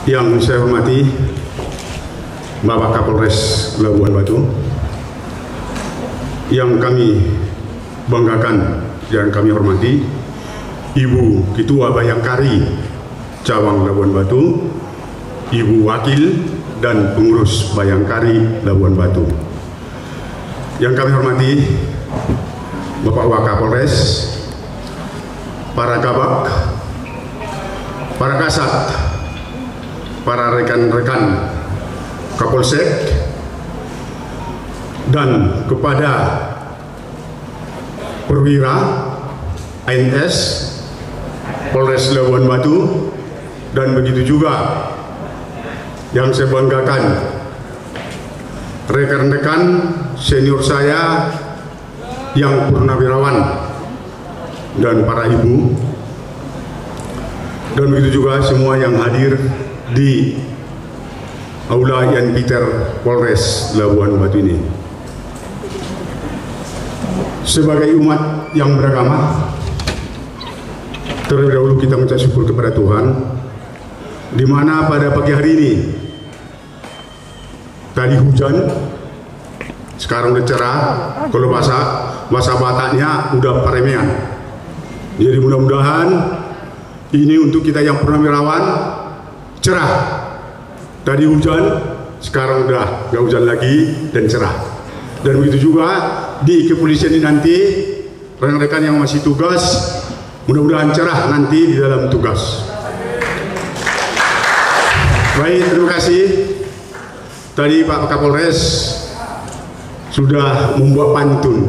Yang saya hormati Bapak Kapolres Labuan Batu, yang kami banggakan dan kami hormati Ibu Ketua Bayangkari Cabang Labuan Batu, Ibu Wakil dan pengurus Bayangkari Labuan Batu. Yang kami hormati Bapak Wakapolres, para kabak, para kasat, para rekan-rekan Kapolsek, dan kepada perwira ANS Polres Labuan Batu, dan begitu juga yang saya banggakan rekan-rekan senior saya yang purnawirawan dan para ibu, dan begitu juga semua yang hadir di Aula Yan Peter Polres Labuan Batu ini. Sebagai umat yang beragama, terlebih dahulu kita mengucap syukur kepada Tuhan, di mana pada pagi hari ini tadi hujan, sekarang udah cerah. Kalau bahasa Bataknya udah paremean. Jadi mudah-mudahan ini untuk kita yang purnawirawan cerah. Tadi hujan, sekarang udah nggak hujan lagi dan cerah. Dan begitu juga di kepolisian ini nanti rekan-rekan yang masih tugas, mudah-mudahan cerah nanti di dalam tugas. Baik, terima kasih. Tadi Pak Kapolres sudah membuat pantun.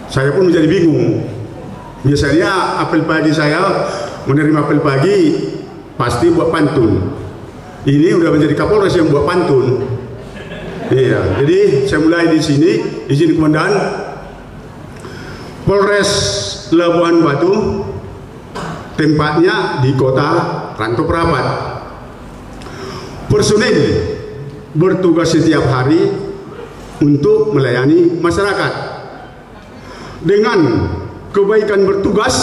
Saya pun menjadi bingung. Biasanya apel pagi saya menerima apel pagi pasti buat pantun. Ini udah menjadi Kapolres yang buat pantun. Iya, jadi saya mulai di sini. Izin Komandan, Polres Labuan Batu tempatnya di kota Rantau Prapat. Personil bertugas setiap hari untuk melayani masyarakat. Dengan kebaikan bertugas,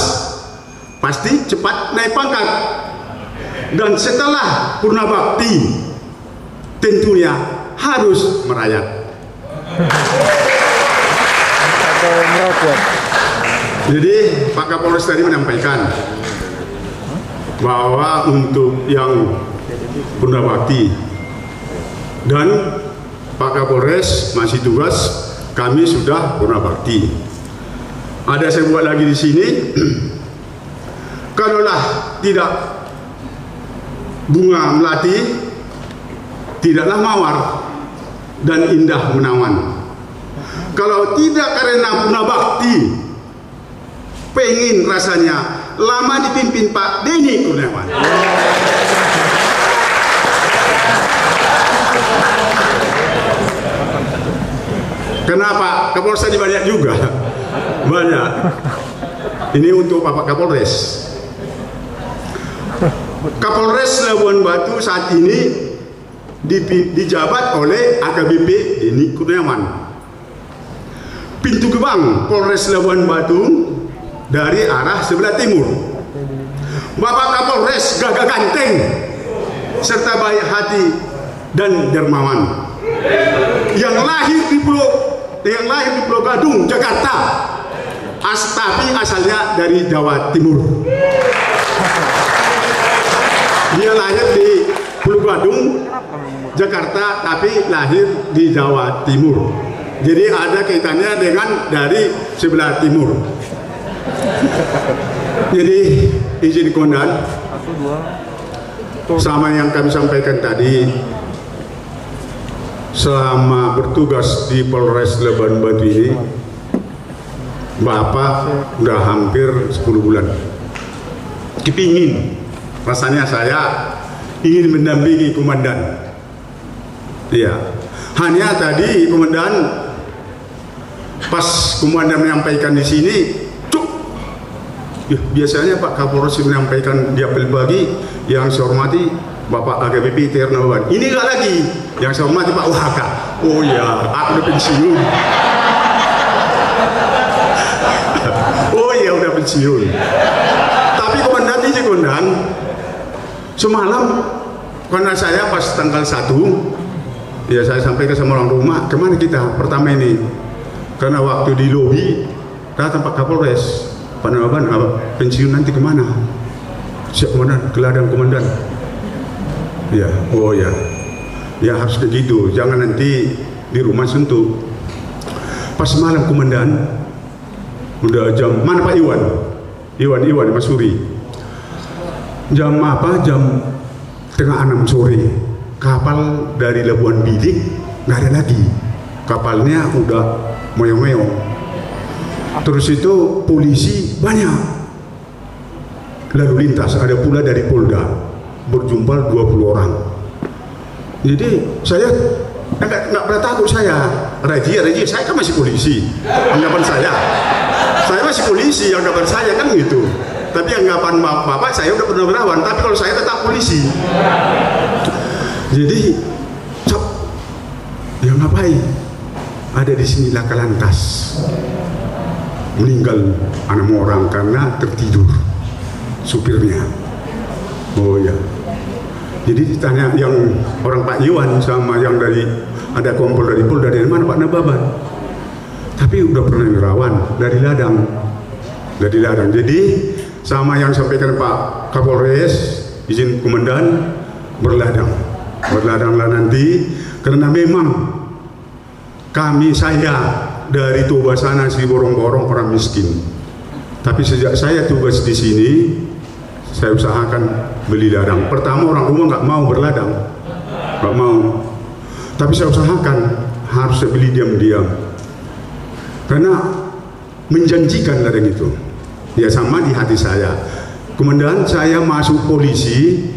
pasti cepat naik pangkat. Dan setelah purna bakti, tentunya harus merayat. Jadi Pak Kapolres tadi menyampaikan bahwa untuk yang purna bakti dan Pak Kapolres masih tugas, kami sudah purna bakti. Ada saya buat lagi di sini. Kalaulah tidak bunga melati, tidaklah mawar dan indah menawan. Kalau tidak karena purna bakti, pengen rasanya lama dipimpin Pak Denny Kurniawan. Kenapa? Kapolres tadi banyak juga. Banyak. Ini untuk Bapak Kapolres. Kapolres Labuan Batu saat ini dijabat oleh AKBP Denny Kurniawan. Pintu gerbang Polres Labuan Batu dari arah sebelah timur. Bapak Kapolres gagah ganteng serta baik hati dan dermawan. Yang lahir di Pulau Gadung, Jakarta, tapi asalnya dari Jawa Timur. Dia lahir di Pulau Gadung, Jakarta, tapi lahir di Jawa Timur. Jadi ada kaitannya dengan dari sebelah timur. Jadi izin Komandan, sama yang kami sampaikan tadi, selama bertugas di Polres Labuan Batu ini, Bapak udah hampir 10 bulan. Kepingin, rasanya saya ingin mendampingi Komandan. Iya, hanya tadi Komandan, pas Komandan menyampaikan di sini, biasanya Pak Kapolres menyampaikan di apel pagi, yang saya hormati Bapak AKBP Ternawan. Ini enggak lagi, yang saya hormati Pak Waka. Oh ya, aku udah pensiun. Oh iya, udah pensiun. Tapi Komandan ini Komandan, semalam karena saya pas tanggal 1 ya saya sampaikan sama orang rumah, kemana kita pertama ini, karena waktu di lobi datang Pak Kapolres, Pak Naban, pensiun nanti kemana? Siap komandan, ke ladang komandan. Ya, oh ya, ya harus begitu, jangan nanti di rumah suntuk. Pas malam komandan, udah jam, mana Pak Iwan? Iwan Mas Suri. Jam apa? Jam tengah 6 sore. Kapal dari Labuan Bilik nggak ada lagi. Kapalnya udah moyong-moyong. Terus itu polisi banyak. Lalu lintas, ada pula dari Polda. Berjumpa 20 orang. Jadi saya nggak pernah takut saya. Raji, saya kan masih polisi. Anggapan saya masih polisi, anggapan saya kan gitu. Tapi anggapan bapak saya udah purnawirawan, tapi kalau saya tetap polisi. Jadi, yang ngapain? Ada di sini laka lantas. Meninggal 6 orang karena tertidur supirnya. Oh ya. Jadi ditanya yang orang Pak Iwan sama yang dari ada kompol dari Polda, dari mana Pak Nababan? Tapi udah pernah wirawan dari ladang. Jadi sama yang sampaikan Pak Kapolres, izin komandan berladanglah nanti, karena memang saya dari Toba sana si borong-borong orang miskin. Tapi sejak saya tugas di sini, saya usahakan beli ladang. Pertama orang rumah nggak mau berladang, nggak mau. Tapi saya usahakan harus saya beli diam-diam, karena menjanjikan ladang itu. Ya sama di hati saya. Komandan, saya masuk polisi,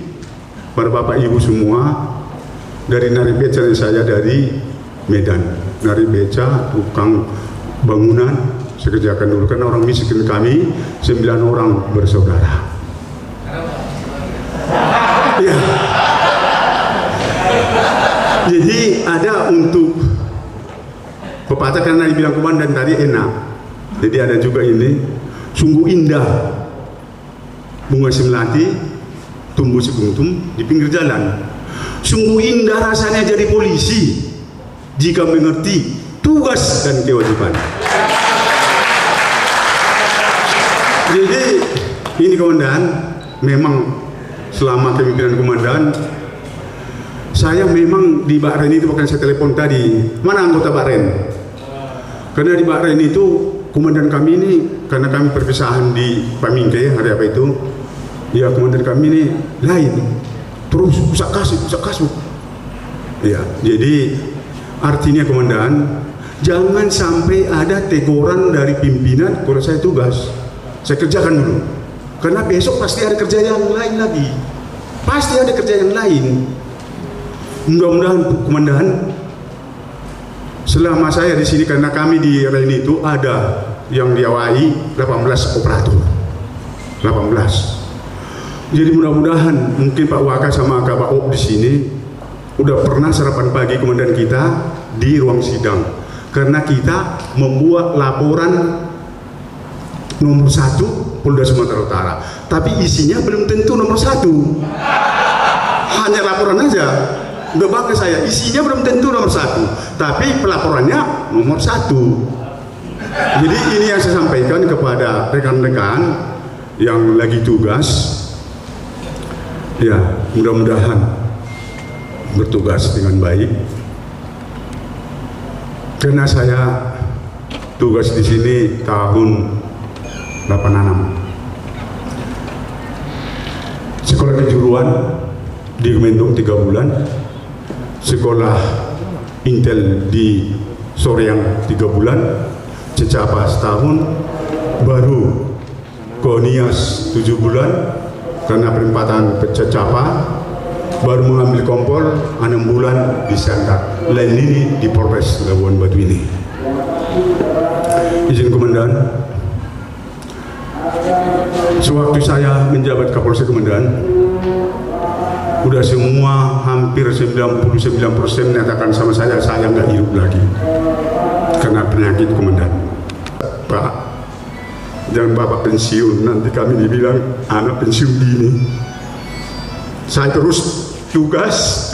para bapak ibu semua, dari nari beca saya dari Medan. Nari beca, tukang bangunan, saya kerjakan dulu. Karena orang miskin kami, 9 orang bersaudara. Ya. Jadi ada untuk pepatah, karena dibilang komandan tadi enak. Jadi ada juga ini. Sungguh indah bunga melati tumbuh sekuntum di pinggir jalan. Sungguh indah rasanya jadi polisi jika mengerti tugas dan kewajiban. Jadi ini komandan, memang selama kepemimpinan komandan saya memang di Bak Ren itu, bukan saya telepon tadi, mana anggota Bak Ren? Karena di Bak Ren itu komandan kami ini, karena kami perpisahan di Pamingke hari apa itu, ya komandan kami ini lain, terus usak kasut. Ya, jadi artinya komandan, jangan sampai ada teguran dari pimpinan kalau saya tugas, saya kerjakan dulu, karena besok pasti ada kerja yang lain lagi, pasti ada kerja yang lain. Mudah-mudahan komandan, selama saya di sini, karena kami di Ren itu ada yang diawai 18 operator. 18. Jadi mudah-mudahan mungkin Pak Waka sama Kak Op di sini udah pernah sarapan pagi komandan kita di ruang sidang. Karena kita membuat laporan nomor 1 Polda Sumatera Utara. Tapi isinya belum tentu nomor 1. Hanya laporan aja. Udah bangga saya, isinya belum tentu nomor 1, tapi pelaporannya nomor 1. Jadi ini yang saya sampaikan kepada rekan-rekan yang lagi tugas, ya mudah-mudahan bertugas dengan baik. Karena saya tugas di sini tahun 86. Sekolah kejuruan di Gemendung 3 bulan. Sekolah Intel di Soreang 3 bulan, Cecapa setahun, baru Konias 7 bulan karena perempatan Cecapa, baru mengambil kompol 6 bulan di Sandar, lain ini di Polres Labuan Batu ini. Izin komandan, sewaktu saya menjabat Kapolsek komandan, udah semua hampir 99% menyatakan sama saya nggak hidup lagi karena penyakit komandan. Pak, jangan bapak pensiun, nanti kami dibilang anak pensiun dini. Saya terus tugas.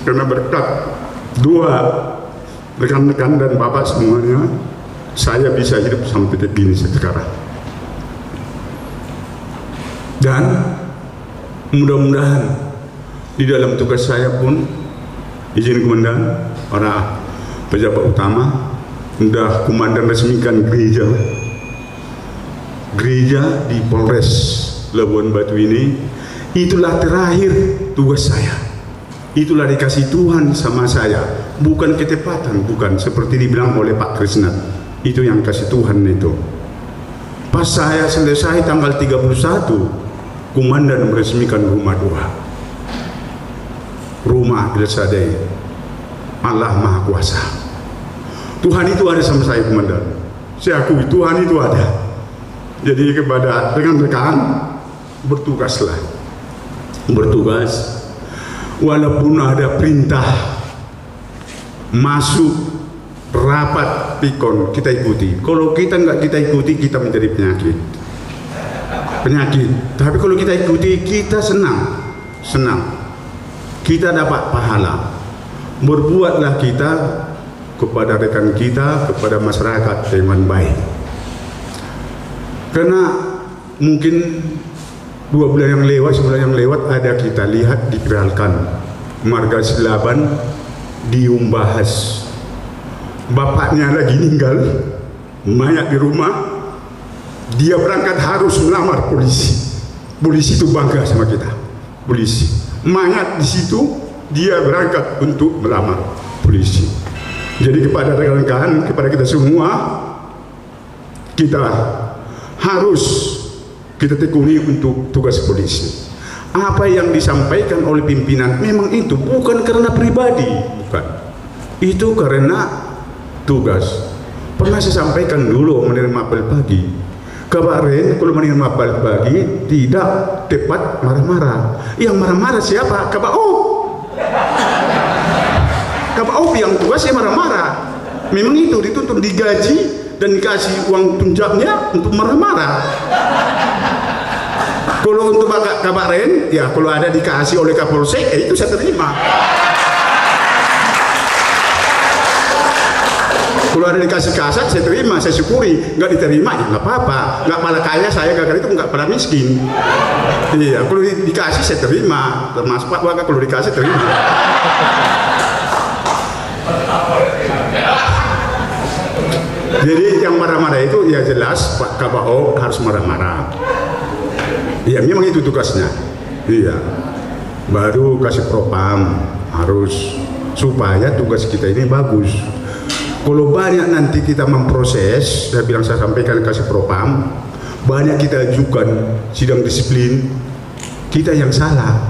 Karena berkat dua rekan-rekan dan Bapak semuanya, saya bisa hidup sampai begini sekarang. Dan mudah-mudahan di dalam tugas saya pun, izin komandan, para pejabat utama, sudah komandan resmikan gereja di Polres Labuan Batu ini. Itulah terakhir tugas saya, itulah dikasih Tuhan sama saya, bukan ketepatan, bukan seperti dibilang oleh Pak Krisna. Itu yang kasih Tuhan itu. Pas saya selesai tanggal 31, komandan meresmikan rumah 2, rumah El Shaddai, Allah Maha Kuasa. Tuhan itu ada sama saya, komandan. Saya akui Tuhan itu ada. Jadi kepada rekan-rekan, bertugas, walaupun ada perintah masuk rapat pikon, kita ikuti. Kalau kita ikuti, kita menjadi penyakit. Tapi kalau kita ikuti, kita senang, kita dapat pahala. Berbuatlah kita kepada rekan kita, kepada masyarakat dengan baik. Karena mungkin 2 bulan yang lewat, sebulan yang lewat, ada kita lihat diviralkan Marga Silaban diumbahas, bapaknya lagi meninggal, mayat di rumah, dia berangkat harus melamar polisi. Polisi itu bangga sama kita, polisi. Mayat di situ, dia berangkat untuk melamar polisi. Jadi kepada rekan-rekan, kepada kita semua, kita harus kita tekuni untuk tugas polisi. Apa yang disampaikan oleh pimpinan memang itu bukan karena pribadi, bukan. Itu karena tugas. Pernah saya sampaikan dulu menerima apel pagi. Kemarin kalau menerima apel pagi tidak tepat marah-marah. Yang marah-marah siapa? Kabao. Kabao yang tugasnya marah-marah. Memang itu dituntut digaji dan dikasih uang tunjangnya untuk marah-marah. Kalau untuk Kabaren, ya kalau ada dikasih oleh Kapolsek, itu saya terima. Kalau ada dikasih kasat, saya terima, saya syukuri. Nggak diterima, ya nggak apa-apa. Nggak pada kaya saya, gara-gara itu nggak pada miskin. Iya, kalau dikasih saya terima. Termasuk Pak Waka, kalau dikasih terima. Jadi yang marah-marah itu ya jelas Pak Kabao harus marah-marah. Iya, memang itu tugasnya. Iya. Baru kasih propam harus, supaya tugas kita ini bagus. Kalau banyak nanti kita memproses, saya sampaikan kasih propam, banyak kita ajukan sidang disiplin, kita yang salah.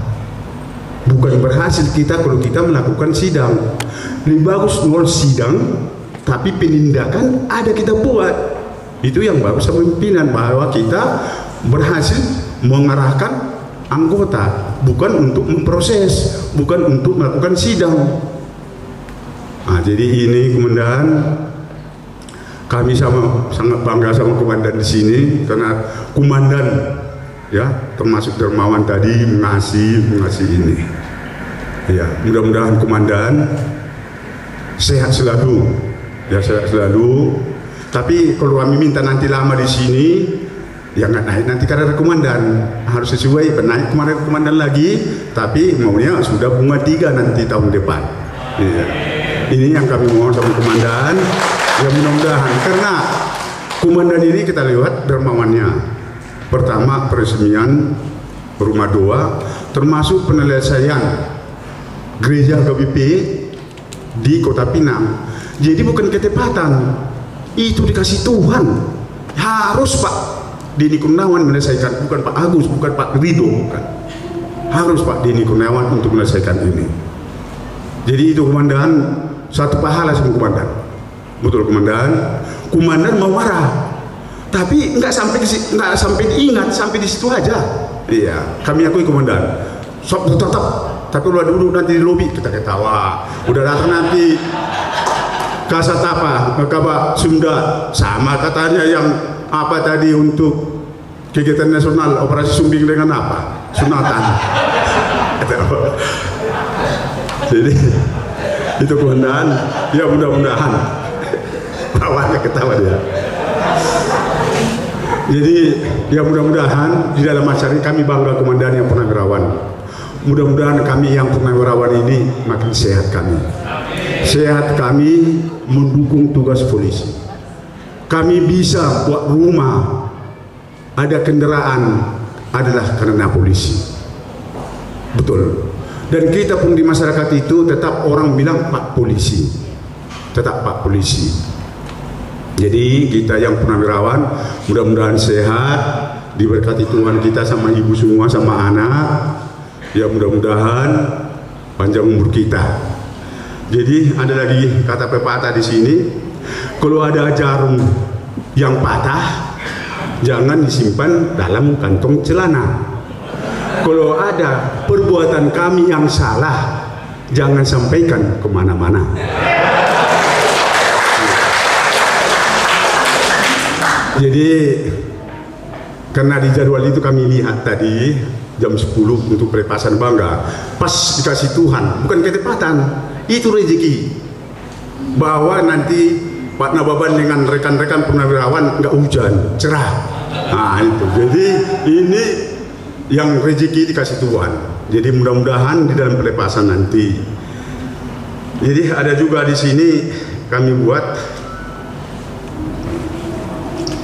Bukan berhasil kita kalau kita melakukan sidang. Lebih bagus nol sidang, tapi penindakan ada kita buat. Itu yang bagus sama pimpinan, bahwa kita berhasil mengarahkan anggota, bukan untuk memproses, bukan untuk melakukan sidang. Nah, jadi ini komandan, kami sangat bangga sama komandan di sini, karena komandan ya termasuk dermawan tadi mengasih ini. Ya, mudah-mudahan komandan sehat selalu. Ya, sehat selalu. Tapi kalau kami minta nanti lama di sini, ya nggak naik nanti karena komandan, harus sesuai naik kemarin komandan lagi, tapi maunya sudah bunga 3 nanti tahun depan. Ya. Ini yang kami mohon sama komandan, ya mudah-mudahan, karena komandan ini kita lihat dermawannya. Pertama peresmian rumah 2, termasuk penyelesaian gereja KBP di Kota Pinang. Jadi bukan ketepatan, itu dikasih Tuhan. Harus Pak Denny Kurniawan menyelesaikan, bukan Pak Agus, bukan Pak Rido, bukan. Harus Pak Denny Kurniawan untuk menyelesaikan ini. Jadi itu komandan, satu pahala sama komandan. Betul komandan. Komandan mau marah, tapi nggak sampai diingat, sampai di situ aja. Iya, kami akui komandan. Tetap. Tapi dulu nanti di lobi kita ketawa. Udah datang nanti kasat apa, Kabak Sunda sama katanya yang apa tadi untuk kegiatan nasional operasi sumbing dengan apa? Sunatan. Jadi itu komandan, ya mudah-mudahan awalnya ketawa dia. Jadi ya mudah-mudahan di dalam acara ini kami bangga komandan yang purnawirawan. Mudah-mudahan kami yang purnawirawan ini makin sehat kami. Sehat kami mendukung tugas polisi. Kami bisa buat rumah, ada kendaraan adalah karena polisi. Betul. Dan kita pun di masyarakat itu tetap orang bilang Pak Polisi. Tetap Pak Polisi. Jadi kita yang purnawirawan mudah-mudahan sehat, diberkati Tuhan kita sama ibu semua sama anak. Ya mudah-mudahan panjang umur kita. Jadi ada lagi kata pepatah di sini, kalau ada jarum yang patah jangan disimpan dalam kantong celana. Kalau ada perbuatan kami yang salah jangan sampaikan kemana-mana. Jadi karena di jadwal itu kami lihat tadi jam 10 untuk pelepasan bangga, pas dikasih Tuhan, bukan ketepatan, itu rezeki bahwa nanti Pak Nababan dengan rekan-rekan purnawirawan nggak hujan, cerah. Nah itu, jadi ini yang rezeki dikasih Tuhan. Jadi mudah-mudahan di dalam pelepasan nanti. Jadi ada juga di sini kami buat,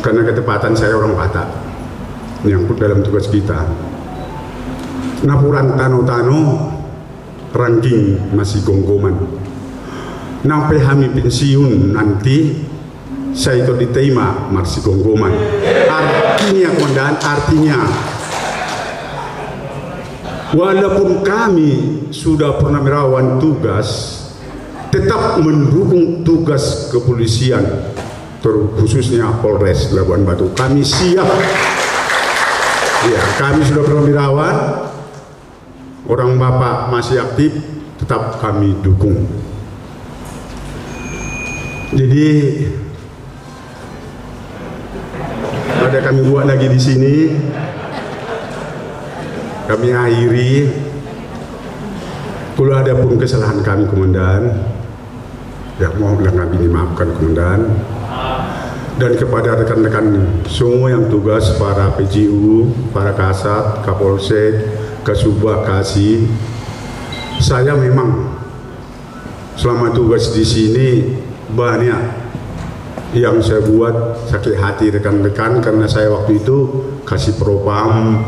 karena ketepatan saya orang Batak, nyangkut dalam tugas kita. Napuran tano-tano ranking masih gonggoman. Sampai kami pensiun nanti saya itu diterima masih gonggoman. Artinya komandan, artinya walaupun kami sudah purnawirawan tugas, tetap mendukung tugas kepolisian, khususnya Polres Labuan Batu. Kami siap. Ya, kami sudah purnawirawan. Orang bapak masih aktif, tetap kami dukung. Jadi ada kami buat lagi di sini. Kami akhiri. Kalau ada pun kesalahan kami komandan, ya mohonlah kami dimaafkan komandan. Dan kepada rekan-rekan semua yang tugas, para PJU, para Kasat, Kapolsek, Kasubag, Kasih, saya memang selama tugas di sini banyak yang saya buat sakit hati rekan-rekan, karena saya waktu itu kasih propam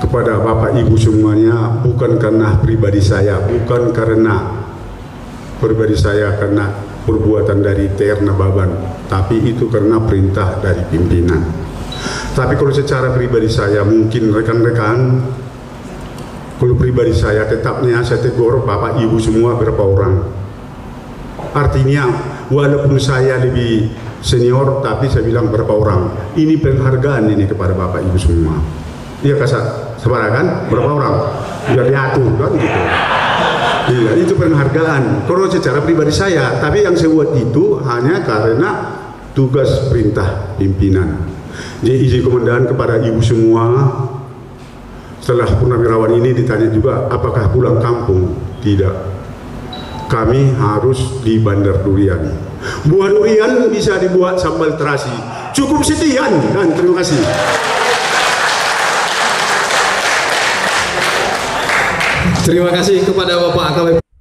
kepada Bapak Ibu semuanya, bukan karena pribadi saya, bukan karena pribadi saya karena perbuatan dari TR Nababan, tapi itu karena perintah dari pimpinan. Tapi kalau secara pribadi saya, mungkin rekan-rekan, kalau pribadi saya tetapnya saya tegur Bapak Ibu semua berapa orang. Artinya walaupun saya lebih senior, tapi saya bilang berapa orang. Ini penghargaan ini kepada Bapak Ibu semua. Iya Kasat, sabar kan? Berapa orang? Biar diatur kan gitu. Iya, itu penghargaan. Kalau secara pribadi saya, tapi yang saya buat itu hanya karena tugas perintah pimpinan. Jadi izin komandan kepada ibu semua, setelah purnawirawan ini ditanya juga apakah pulang kampung. Tidak, kami harus di Bandar Durian. Buah durian bisa dibuat sambal terasi. Cukup sekian dan terima kasih. Terima kasih kepada Bapak AKBP.